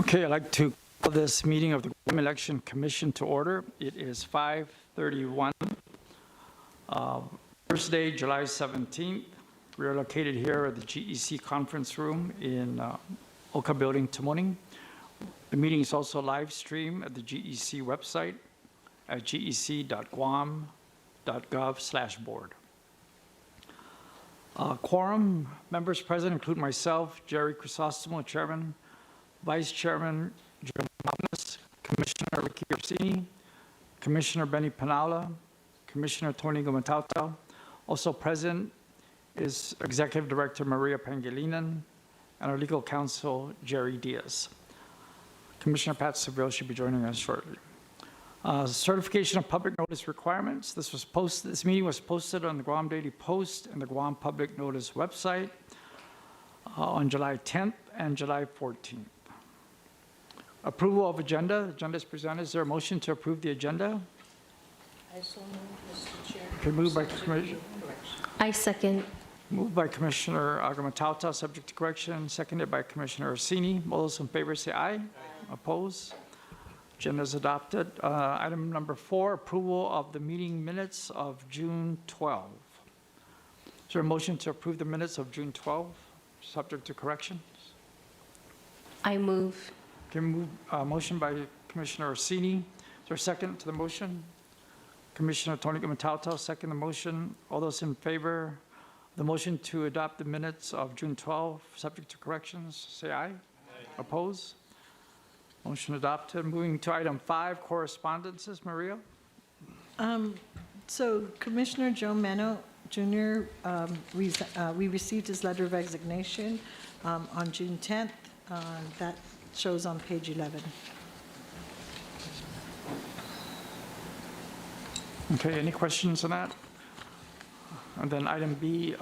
Okay, I'd like to call this meeting of the Guam Election Commission to order. It is 5:31, Thursday, July 17th. We are located here at the GEC Conference Room in Oka Building, Tamuning. The meeting is also live streamed at the GEC website at gec.guam.gov/board. Quorum members present include myself, Jerry Crisostomo, Chairman, Vice Chairman Jerome Thomas, Commissioner Ricky Orsini, Commissioner Benny Panala, Commissioner Tony Gumatauta. Also present is Executive Director Maria Pangilinan and our legal counsel Jerry Diaz. Commissioner Pat Seville should be joining us shortly. Certification of public notice requirements. This meeting was posted on the Guam Daily Post and the Guam Public Notice website on July 10th and July 14th. Approval of agenda. The agenda is presented. Is there a motion to approve the agenda? I so move, Mr. Chair. Okay, moved by Commissioner. I second. Moved by Commissioner Gumatauta, subject to correction. Seconded by Commissioner Orsini. All those in favor say aye. Opposed? Agenda is adopted. Item number 4, approval of the meeting minutes of June 12. Is there a motion to approve the minutes of June 12, subject to corrections? I move. Okay, motion by Commissioner Orsini. Is there a second to the motion? Commissioner Tony Gumatauta, second the motion. All those in favor of the motion to adopt the minutes of June 12, subject to corrections, say aye. Oppose? Motion adopted. Moving to item 5, correspondences. Maria? So Commissioner Joe Meno Jr., we received his letter of resignation on June 10th. That shows on page 11. Okay, any questions on that? And then item B,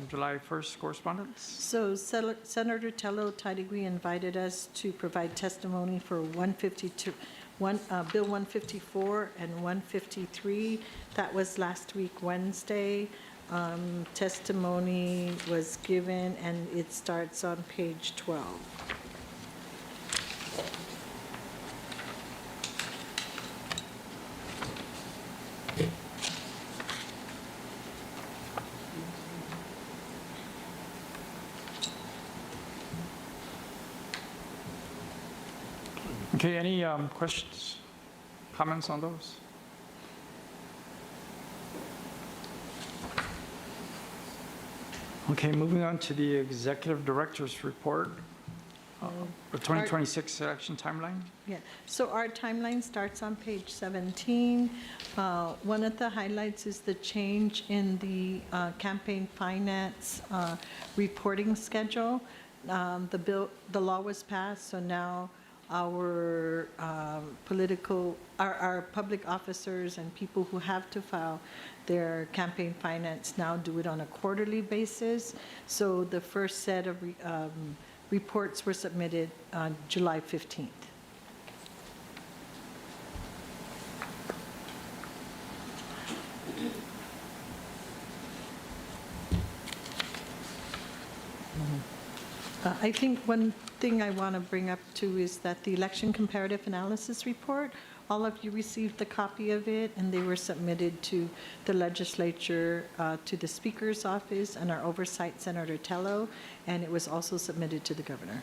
July 1st correspondence. So Senator Tello Taitigui invited us to provide testimony for Bill 154 and 153. That was last week, Wednesday. Testimony was given, and it starts on page 12. Okay, any questions, comments on those? Okay, moving on to the Executive Director's report, the 2026 election timeline. Yeah, so our timeline starts on page 17. One of the highlights is the change in the campaign finance reporting schedule. The law was passed, so now our our public officers and people who have to file their campaign finance now do it on a quarterly basis. So the first set of reports were submitted on July 15th. I think one thing I want to bring up too is that the election comparative analysis report, all of you received a copy of it, and they were submitted to the legislature, to the Speaker's office and our oversight, Senator Tello, and it was also submitted to the governor.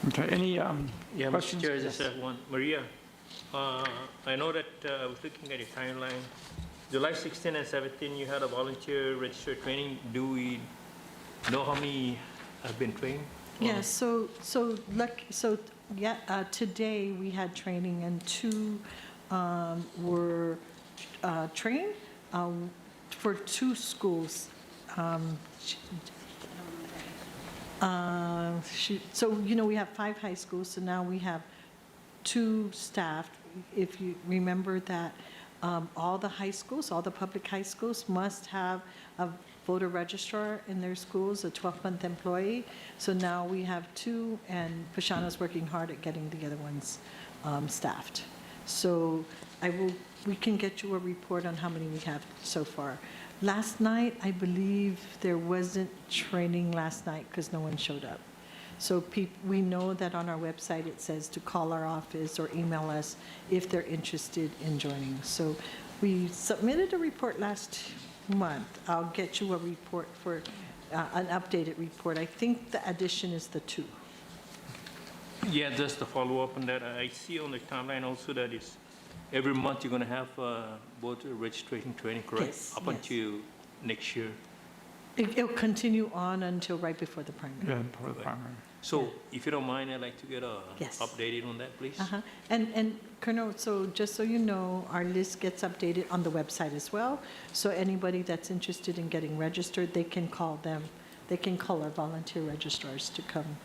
Okay, any Yeah, questions? Mr. Chair, I just have one. Maria, I know that I was looking at your timeline. July 16 and 17, you had a volunteer register training. Do we know how many have been trained? Yeah, today we had training, and 2 were trained for 2 schools. So, we have 5 high schools, so now we have 2 staff. If you remember that all the high schools, all the public high schools must have a voter registrar in their schools, a 12-month employee. So now we have 2, and Pashana's working hard at getting the other ones staffed. So we can get you a report on how many we have so far. Last night, I believe there wasn't training last night because no one showed up. So we know that on our website, it says to call our office or email us if they're interested in joining. So we submitted a report last month. I'll get you a report for, an updated report. I think the addition is the 2. Yeah, just to follow up on that, I see on the timeline also that it's every month you're going to have voter registration training, correct? Yes, Up yes. until next year. It'll continue on until right before the primary. Yeah, for the primary. So if you don't mind, I'd like to get Yes. updated on that, please. Uh-huh. And Colonel, so just so you know, our list gets updated on the website as well. So anybody that's interested in getting registered, they can call them. They can call our volunteer registrars to come.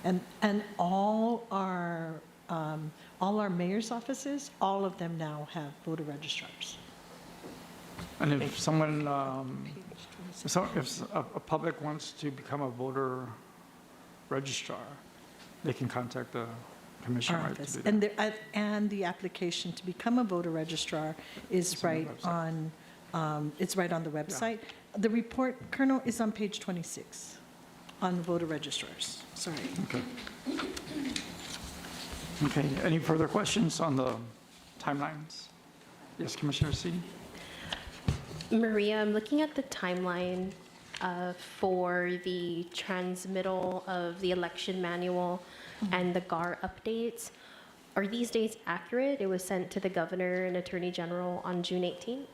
And all our mayor's offices, all of them now have voter registrars. And if someone, if a public wants to become a voter registrar, they can contact the commission, Our right? to office. do that? And the application to become a voter registrar is It's on the right website. on, it's right on the website. The report, Colonel, is on page 26 on voter registrars. Sorry. Okay. Okay, any further questions on the timelines? Yes, Commissioner C? Maria, I'm looking at the timeline for the transmittal of the election manual and the GAR updates. Are these dates accurate? It was sent to the governor and attorney general on June 18th?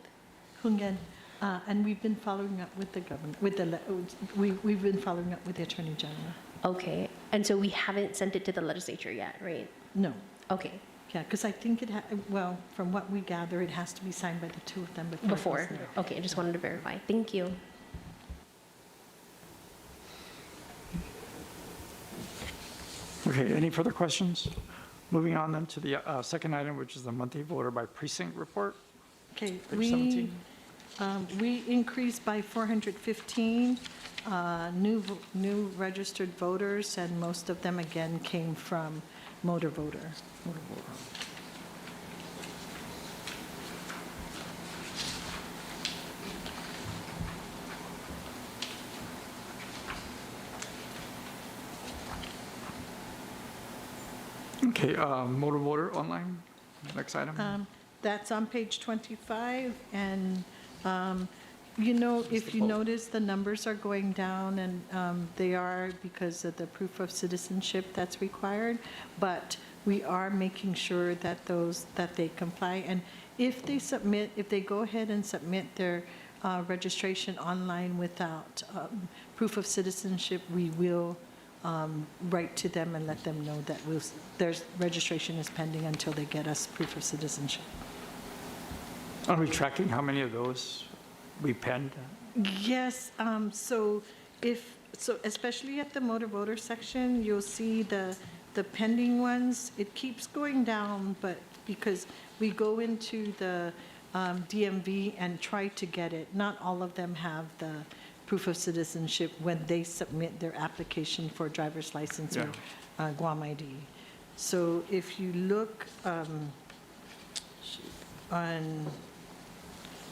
Hungan, and we've been following up with the governor, we've been following up with the attorney general. Okay, and so we haven't sent it to the legislature yet, right? No, Okay, yeah, because I think well, from what we gather, it has to be signed by the 2 of them before. it goes before. there. Okay, I just wanted to verify. Thank you. Okay, any further questions? Moving on then to the second item, which is the monthly voter by precinct report, Okay, page 17. we increased by 415 new registered voters, and most of them, again, came from motor voter. Okay, motor voter online, next item. That's on page 25, and, you know, if you notice, the numbers are going down, and they are because of the proof of citizenship that's required, but we are making sure that that they comply, and if they go ahead and submit their registration online without proof of citizenship, we will write to them and let them know that their registration is pending until they get us proof of citizenship. Are we tracking how many of those we penned? Yes, so especially at the motor voter section, you'll see the pending ones. It keeps going down, but because we go into the DMV and try to get it, not all of them have the proof of citizenship when they submit their application for driver's license or Guam ID. So if you look on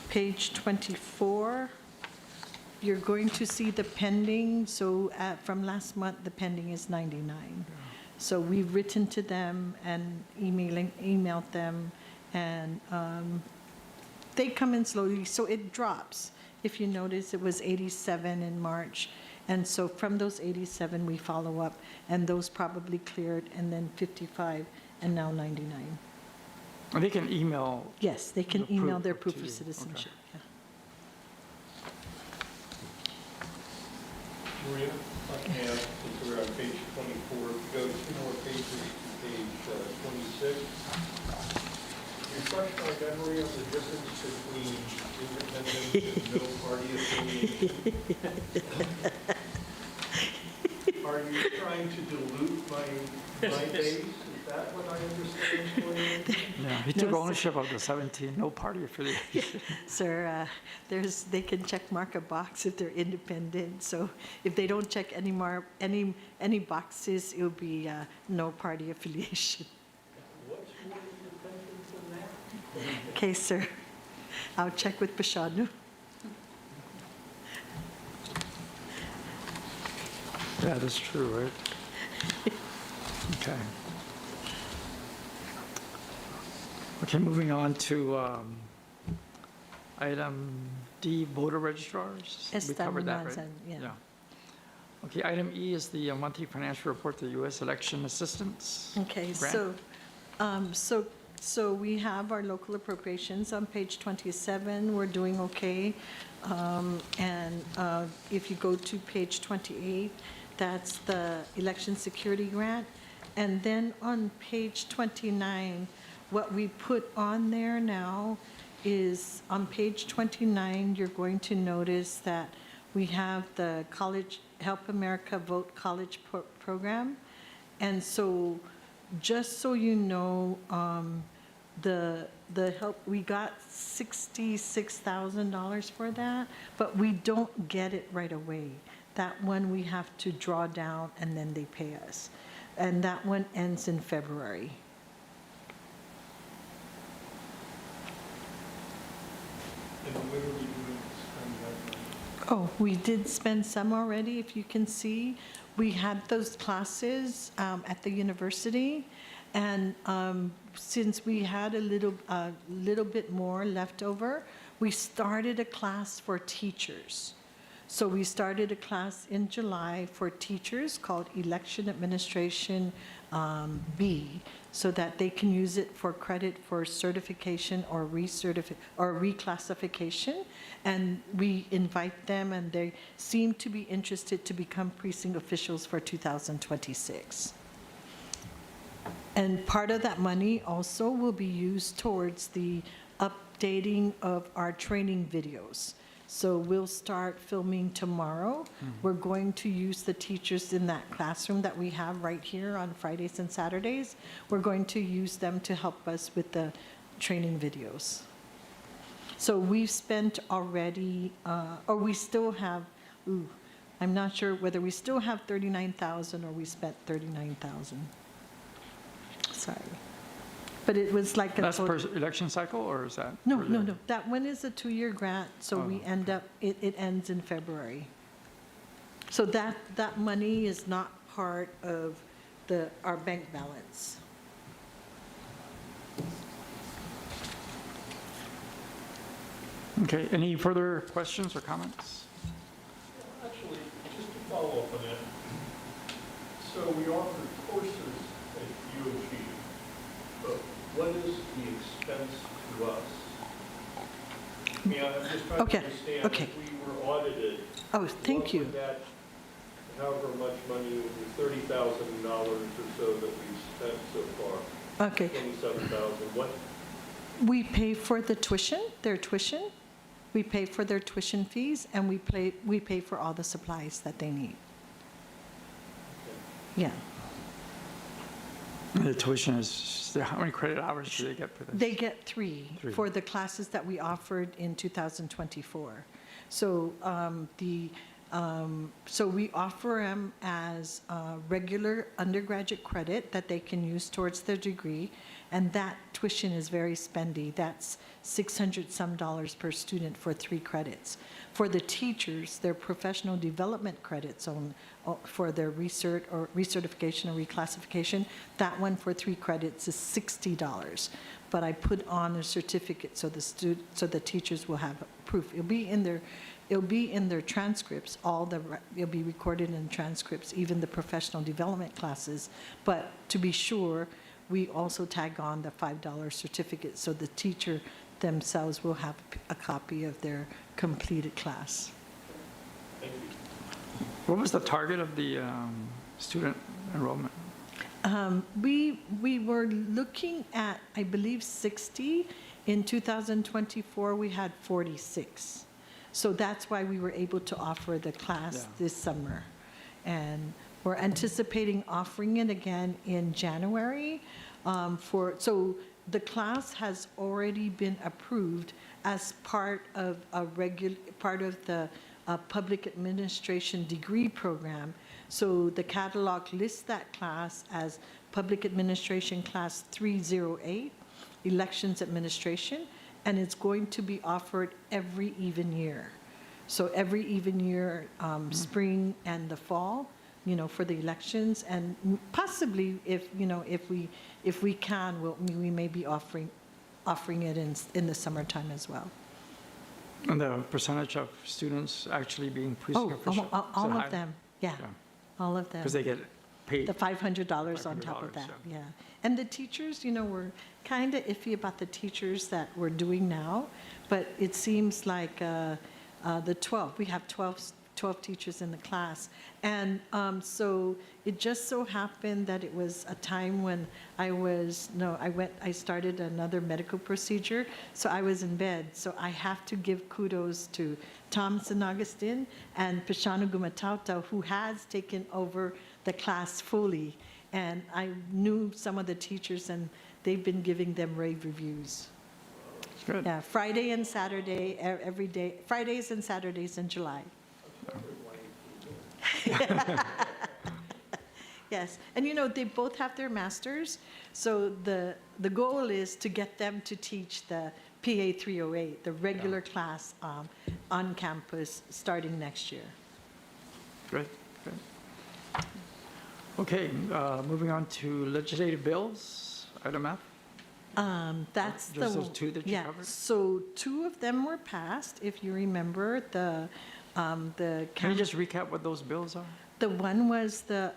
page 24, you're going to see the pending. So from last month, the pending is 99. So we've written to them and emailed them, and they come in slowly, so it drops. If you notice, it was 87 in March, and so from those 87, we follow up, and those probably cleared, and then 55, and now 99. And they can email, Yes, they can The email proof their to proof you, of okay. citizenship. Yeah. Maria, if I can ask, since we're on page 24, go 2 more pages to page 26. Refresh my memory of the difference between independent and no party affiliation. Are you trying to dilute my base? Is that what I understand for you? yeah, he No, took sir. ownership of the 17, no party affiliation. Sir, they can check mark a box if they're independent, so if they don't check any boxes, it'll be no party affiliation. What's more independent than that? Okay, sir, I'll check with Pashanu. Yeah, that's true, right? Okay. Okay, moving on to item D, voter registrars. We covered that, right? Yeah. Okay, item E is the monthly financial report to U.S. Election Assistance. Okay, Grant. so we have our local appropriations on page 27. We're doing okay. And if you go to page 28, that's the election security grant. And then on page 29, what we put on there now is, on page 29, you're going to notice that we have the College, Help America Vote College program. And so, just so you know, the help, we got $66,000 for that, but we don't get it right away. That one we have to draw down and then they pay us. And that one ends in February. And when are we doing spend that money? Oh, we did spend some already, if you can see. We had those classes at the university, and since we had a little bit more left over, we started a class for teachers. So we started a class in July for teachers called Election Administration B, so that they can use it for credit for certification or reclassification. And we invite them, and they seem to be interested to become precinct officials for 2026. And part of that money also will be used towards the updating of our training videos. So we'll start filming tomorrow. We're going to use the teachers in that classroom that we have right here on Fridays and Saturdays. We're going to use them to help us with the training videos. So we've spent already, or we still have, I'm not sure whether we still have 39,000 or we spent 39,000. Sorry. But it was like a That's per total. election cycle, or is that? No, per no, year? no. That one is a 2-year grant, so Oh, we end up, it ends in February. So that money is not part of our bank balance. Okay, any further questions or comments? Actually, just to follow up on that, so we offer courses at UOG, but what is the expense to us? I mean, I'm just trying Okay, to understand, okay. if we were audited. Oh, thank you. What would that, however much money, the $30,000 or so that we've spent so far, Okay. 27,000, what, We pay for the tuition, their tuition. We pay for their tuition fees, and we pay for all the supplies that they need. Yeah. The tuition is, how many credit hours do they get for this? They get 3 3. for the classes that we offered in 2024. So so we offer them as regular undergraduate credit that they can use towards their degree, and that tuition is very spendy. That's $600 some per student for 3 credits. For the teachers, their professional development credits for their recertification or reclassification, that one for 3 credits is $60. But I put on a certificate so the teachers will have proof. It'll be in their transcripts. It'll be recorded in transcripts, even the professional development classes. But to be sure, we also tag on the $5 certificate, so the teacher themselves will have a copy of their completed class. thank you. What was the target of the student enrollment? We were looking at, I believe, 60. In 2024, we had 46. So that's why we were able to offer the class Yeah. this summer. And we're anticipating offering it again in January. So the class has already been approved as part of the public administration degree program. So the catalog lists that class as Public Administration Class 308, Elections Administration, and it's going to be offered every even year. So every even year, spring and the fall, for the elections, and possibly if we can, we may be offering it in the summertime as well. And the percentage of students actually being precinct Oh, official? all of them, yeah, all of them. Because they get paid. The $500 on top of $500, that, yeah. And the teachers, we're kind of iffy about the teachers that we're doing now, but it seems like the 12, we have 12 teachers in the class. And so it just so happened that it was a time when I started another medical procedure, so I was in bed. So I have to give kudos to Thompson Augustine and Pashanu Gumatauta, who has taken over the class fully. And I knew some of the teachers, and they've been giving them rave reviews. Good. Yeah, Friday and Saturday, every day, Fridays and Saturdays in July. Yes, and they both have their masters, so the goal is to get them to teach the PA 308, the regular class on campus starting next year. Great, great. Okay, moving on to legislative bills, item F. That's the. Just those two that you yeah, covered? so 2 of them were passed, if you remember, the. Can you just recap what those bills are? The one was the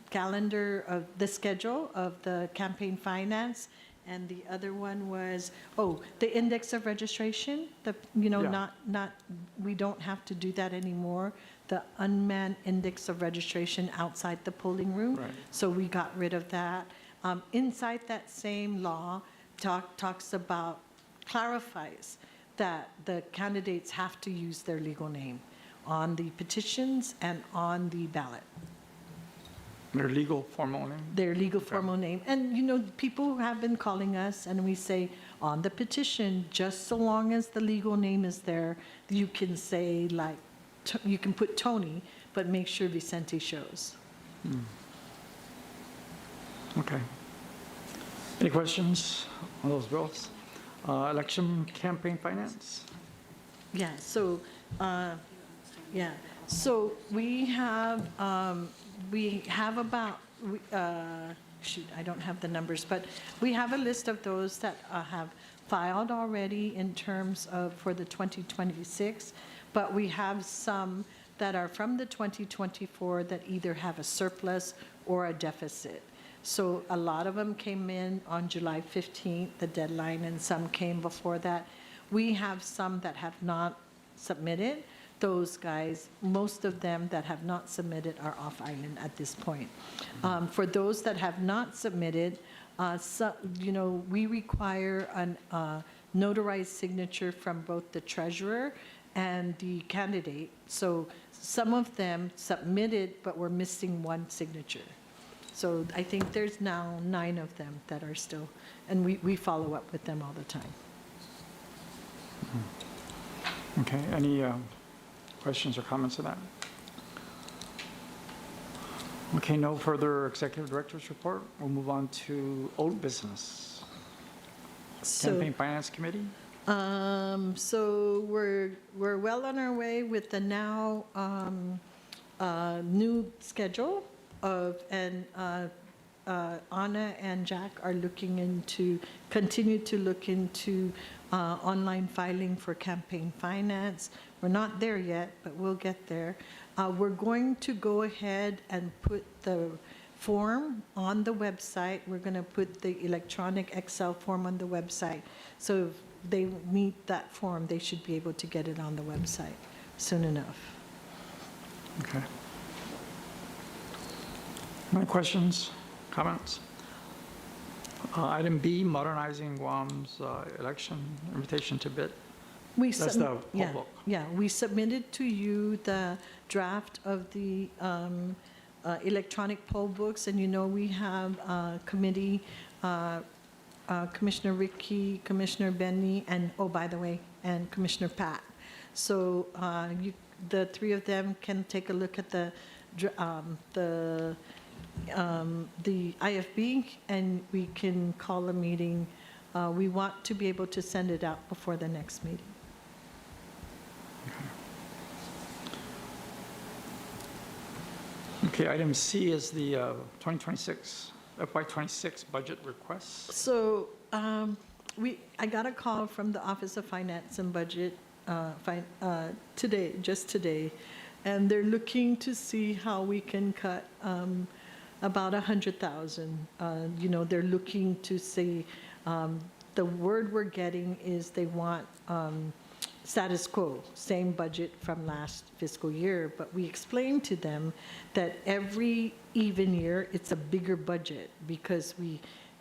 calendar of the schedule of the campaign finance, and the other one was, the index of registration, Yeah. not, we don't have to do that anymore, the unmanned index of registration outside the polling room. Right. So we got rid of that. Inside that same law clarifies that the candidates have to use their legal name on the petitions and on the ballot. Their legal formal name? Their legal formal name. And, people have been calling us, and we say, on the petition, just so long as the legal name is there, you can say, you can put Tony, but make sure Vicente shows. Okay. Any questions on those bills? Election campaign finance? Yeah, so, so we have about, I don't have the numbers, but we have a list of those that have filed already in terms of for the 2026, but we have some that are from the 2024 that either have a surplus or a deficit. So a lot of them came in on July 15th, the deadline, and some came before that. We have some that have not submitted. Those guys, most of them that have not submitted are off island at this point. For those that have not submitted, we require a notarized signature from both the treasurer and the candidate. So some of them submitted, but we're missing one signature. So I think there's now 9 of them that are still, and we follow up with them all the time. Okay, any questions or comments on that? Okay, no further executive director's report. We'll move on to old business. Campaign Finance Committee? So we're well on our way with the now new schedule of, and Anna and Jack are continue to look into online filing for campaign finance. We're not there yet, but we'll get there. We're going to go ahead and put the form on the website. We're going to put the electronic Excel form on the website. So if they meet that form, they should be able to get it on the website soon enough. Okay. Any questions, comments? Item B, modernizing Guam's election invitation to bid. That's the poll book. Yeah, we submitted to you the draft of the electronic poll books, and we have committee, Commissioner Ricky, Commissioner Benny, and, by the way, and Commissioner Pat. So the 3 of them can take a look at the IFB, and we can call a meeting. We want to be able to send it out before the next meeting. Okay, item C is the 2026, FY26 budget request. So I got a call from the Office of Finance and Budget today, just today, and they're looking to see how we can cut about 100,000. They're looking to see, the word we're getting is they want status quo, same budget from last fiscal year, but we explained to them that every even year, it's a bigger budget because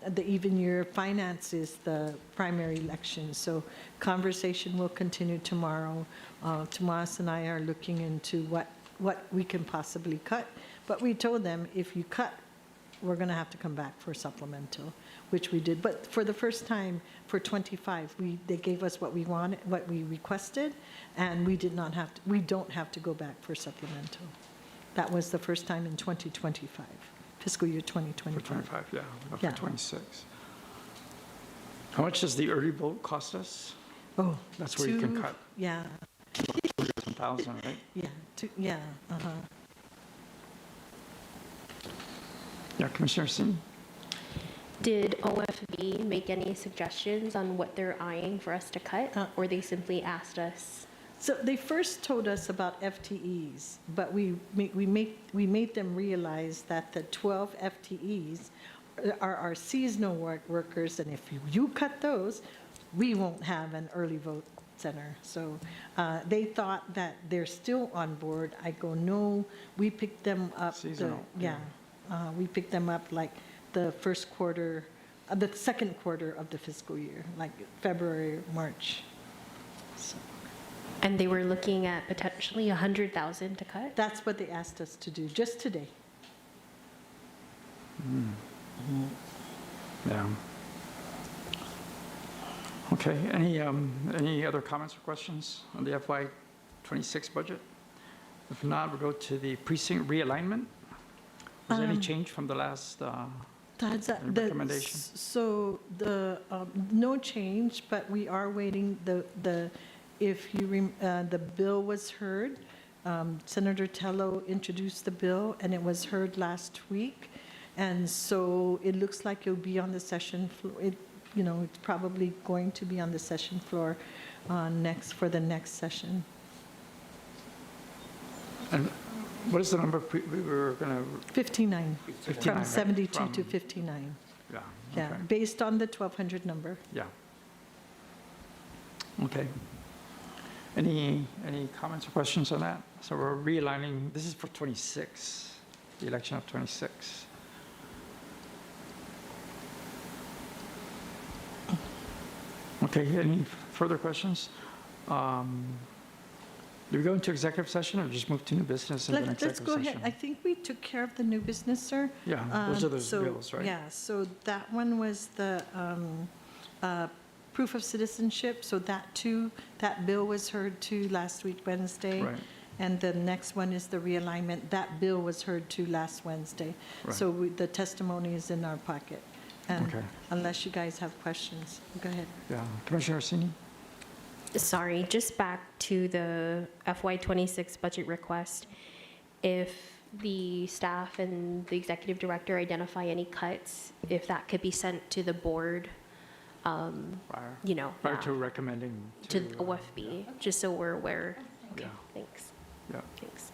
the even year finances the primary election. So conversation will continue tomorrow. Tomas and I are looking into what we can possibly cut, but we told them if you cut, we're going to have to come back for supplemental, which we did. But for the first time for 25, they gave us what we wanted, what we requested, and we don't have to go back for supplemental. That was the first time in 2025, fiscal year 2025. For 25, yeah, not Yeah. for 26. How much does the early vote cost us? Oh, That's where you can cut Yeah, 1,000, right? yeah, Yeah, Commissioner Singh? Did OFB make any suggestions on what they're eyeing for us to cut, or they simply asked us? So they first told us about FTEs, but we made them realize that the 12 FTEs are our seasonal workers, and if you cut those, we won't have an early vote center. So they thought that they're still on board. I go, no, we picked them up. Seasonal, We picked them up like the first quarter, the second quarter of the fiscal year, like February, March. So And they were looking at potentially 100,000 to cut? that's what they asked us to do just today. Yeah. Okay, any other comments or questions on the FY26 budget? If not, we'll go to the precinct realignment. Was there any change from the last, That's Any recommendation? So no change, but we are waiting, the bill was heard. Senator Tello introduced the bill, and it was heard last week. And so it looks like it'll be on the session floor. It's probably going to be on the session floor for the next session. and what is the number we were going to, 59, 59, from right? 72 to From- 59. yeah, Yeah, okay, based on the 1,200 number. yeah. Okay. Any comments or questions on that? So we're realigning, this is for 26, the election of 26. Okay, any further questions? Do we go into executive session or just move to new business and then Let's executive go session? ahead. I think we took care of the new business, sir. Yeah, those are those So, bills, right? Yeah, so that one was the proof of citizenship, so that bill was heard too last week, Wednesday. Right. And the next one is the realignment. That bill was heard too last Wednesday. Right. So the testimony is in our pocket. And Okay. unless you guys have questions, go ahead. Yeah, Commissioner Orsini? Sorry, just back to the FY26 budget request. If the staff and the executive director identify any cuts, if that could be sent to the board, Prior yeah, to recommending to the OFB, just so we're aware. Okay, Yeah. thanks, Yeah, thanks.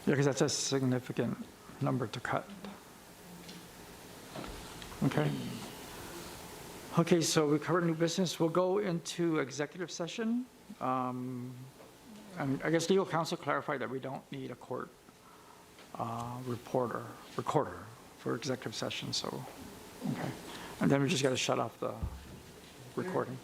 because that's a significant number to cut. Okay. Okay, so we covered new business. We'll go into executive session. And I guess legal counsel clarified that we don't need a court recorder for executive session, so, okay. And then we just got to shut off the recording.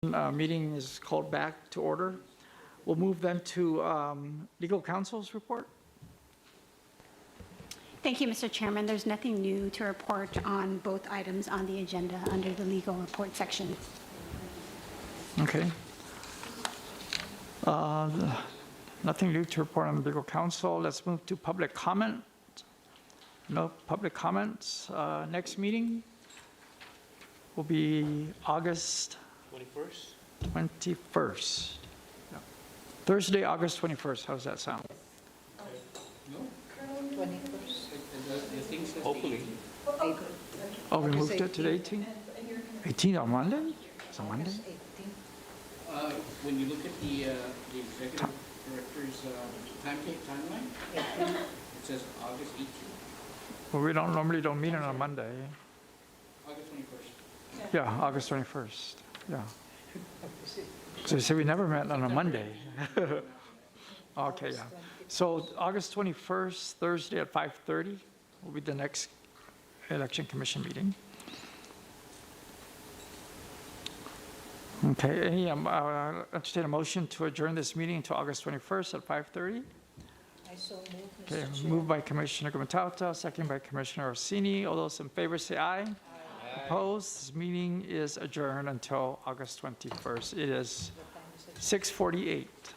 Meeting is called back to order. We'll move then to legal counsel's report. Thank you, Mr. Chairman. There's nothing new to report on both items on the agenda under the legal report section. Okay. Nothing new to report on legal counsel. Let's move to public comment. No public comments. Next meeting will be August 21st? 21st. Yeah. Thursday, August 21st. How's that sound? Hopefully. Oh, we moved it to the 18th? 18th on Monday? It's a Monday? When you look at the executive director's timeline, it says August 18th, Well, we normally don't meet on a Monday. August 21st. Yeah, August 21st. Yeah. So you say we never met on a Monday. Okay, yeah. So August 21st, Thursday at 5:30 will be the next election commission meeting. Okay, entertain a motion to adjourn this meeting until August 21st at 5:30. I so move, Okay, Mr. Chair. moved by Commissioner Gumatauta, second by Commissioner Orsini. All those in favor say aye. Opposed? This meeting is adjourned until August 21st. It is The time is at 6:48.